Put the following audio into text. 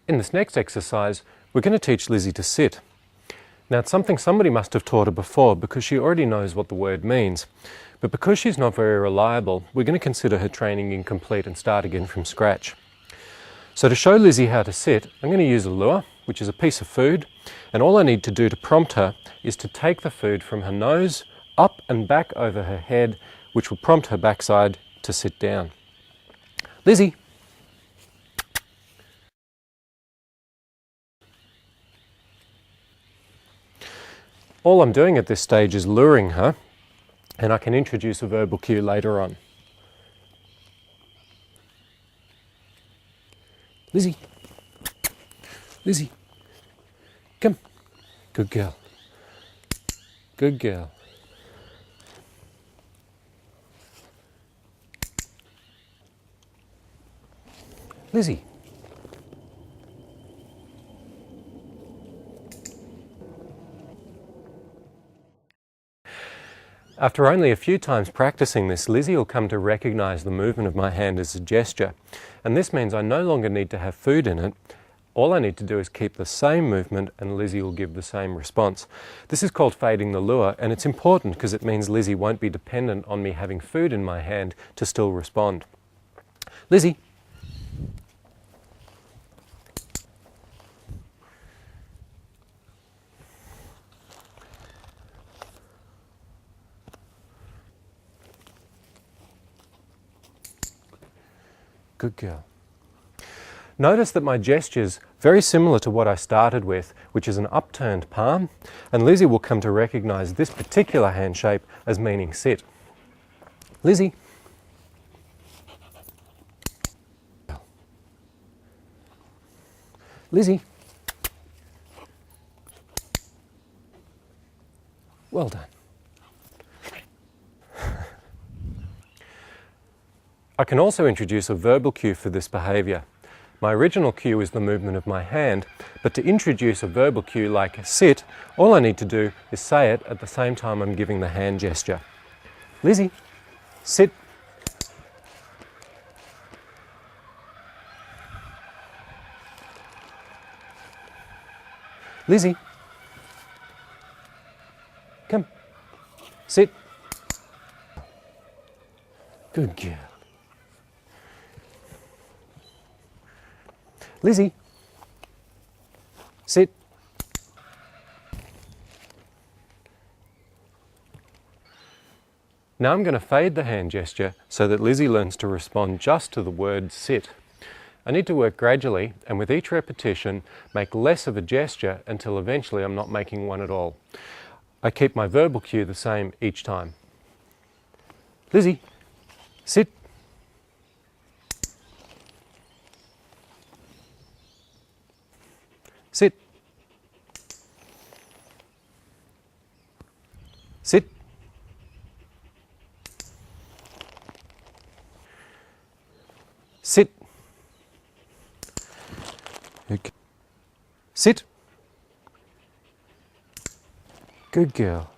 In this next exercise, we're going to teach Lizzie to sit. Now, it's something somebody must have taught her before because she already knows what the word means. But because she's not very reliable, we're going to consider her training incomplete and start again from scratch. So to show Lizzie how to sit, I'm going to use a lure, which is a piece of food, and all I need to do to prompt her is to take the food from her nose up and back over her head, which will prompt her backside to sit down. Lizzie. All I'm doing at this stage is luring her, and I can introduce a verbal cue later on. Lizzie. Lizzie. Come. Good girl. Good girl. Lizzie. After only a few times practicing this, Lizzie will come to recognise the movement of my hand as a gesture. And this means I no longer need to have food in it. All I need to do is keep the same movement and Lizzie will give the same response. This is called fading the lure, and it's important because it means Lizzie won't be dependent on me having food in my hand to still respond. Lizzie. Good girl. Notice that my gesture's very similar to what I started with, which is an upturned palm, and Lizzie will come to recognise this particular hand shape as meaning sit. Lizzie. Lizzie. Well done. I can also introduce a verbal cue for this behaviour. My original cue is the movement of my hand, but to introduce a verbal cue like sit, all I need to do is say it at the same time I'm giving the hand gesture. Lizzie, sit. Lizzie, come, sit. Good girl. Lizzie, sit. Now I'm going to fade the hand gesture so that Lizzie learns to respond just to the word sit. I need to work gradually and with each repetition make less of a gesture until eventually I'm not making one at all. I keep my verbal cue the same each time. Lizzie, sit. Sit. Sit. Sit. Okay. Sit. Good girl.